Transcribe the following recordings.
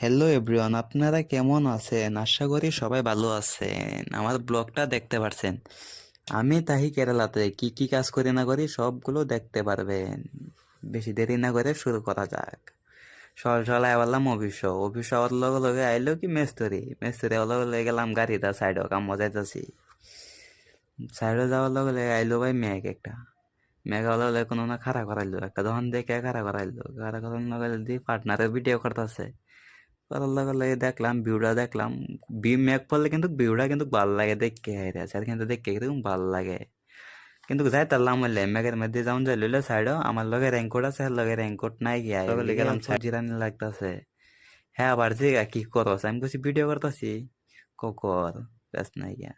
Hello everyone, আপনারা কেমন আছেন? আশা করি সবাই ভালো আছেন। আমার ব্লগটা দেখতে পারছেন। আমি তাহি কেরালাতে কি কি কাজ করি না করি সবগুলো দেখতে পারবেন। বেশি দেরি না করে শুরু করা যাক। সকাল সকাল আইলাম অফিস হওয়ার লগে লগে আইলো কি মেস্তরি হওয়ার লগে লগে গেলাম গাড়িটা সাইড কাম মজাইতেছি। সাইডে যাওয়ার লগে লগে আইলো ভাই মেঘ একটা। মেঘ হওয়ার লগে লগে কোনো না খাড়া করাইলো, একটা দোকান দেখে খাড়া করার লগে দিয়ে পার্টনারের ভিডিও করতেছে। করার লগে লগে দেখলাম ভিউটা দেখলাম। মেঘ পড়লে কিন্তু ভিউটা কিন্তু ভাল লাগে দেখতে, হাইরে আছে কিন্তু দেখতে কিন্তু ভাল লাগে। কিন্তু যাই তারলাম হইলে মেঘের মধ্যে যাওন যাই লইলে সাইড আমার লগে রেইনকোট আছে, আর লগে রেইনকোট নাই গিয়া লগে গেলাম জিরানি লাগতাছে। হ্যাঁ আবার যে কি করস, আমি কইছি ভিডিও করতেছি। কর ব্যস্ত নাই গিয়া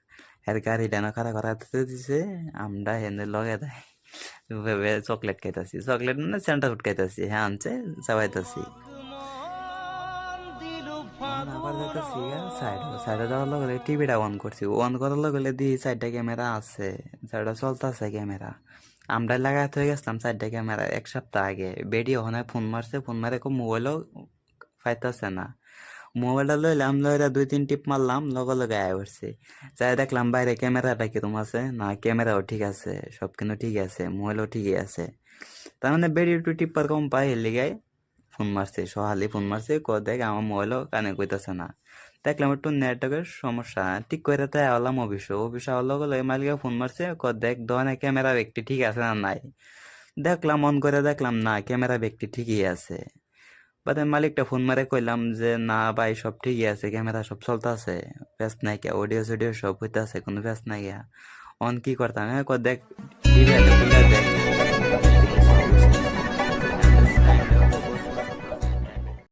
এর গাড়িটা না খাড়া করা দিছে। আমরা হেনে লগে দেয় ভেবে চকলেট খাইতাছি, চকলেট মানে সেন্টা ফুড খাইতাছি। হ্যাঁ আনছে চাবাইতাছি। তখন আবার যাইতাছি সাইডে যাওয়ার লগে লগে টিভিটা অন করছি, অন করার লগে লগে দিই সাইডটা ক্যামেরা আছে, সাইডটা চলতেছে ক্যামেরা। আমরা লাগাতে হয়ে গেছিলাম সাইডটা ক্যামেরা এক সপ্তাহ আগে। বেডি ওখানে ফোন মারছে, ফোন মারে মোবাইলও পাইতাছে না। মোবাইলটা লইলাম, লইরা দুই তিন টিপ মারলাম, লগে লগে আয় উঠছে। যাই দেখলাম বাইরে ক্যামেরাটা কিরম আছে, না ক্যামেরাও ঠিক আছে, সব কিন্তু ঠিক আছে, মোবাইলও ঠিকই আছে। তার মানে বেডি একটু টিপ্পার কম পাই হেলে গাই ফোন মারছে, সহালি ফোন মারছে, দেখ আমার মোবাইলও কানে কইতাছে না। দেখলাম একটু নেটওয়ার্কের সমস্যা, ঠিক করে তাই আওলাম অফিস আওয়ার লগে লগে মালিকে ফোন মারছে, দেখ দোকানে ক্যামেরা ব্যক্তি ঠিক আছে না নাই। দেখলাম অন করে দেখলাম না ক্যামেরা ব্যক্তি ঠিকই আছে। বাদে মালিকটা ফোন মারে কইলাম যে না ভাই সব ঠিকই আছে, ক্যামেরা সব চলতে আছে, ব্যস্ত নাই গিয়া, অডিও সডিও সব হইতে আছে, কোনো ব্যস্ত নাই গিয়া। অন কি করতাম, হ্যাঁ দেখ টিভি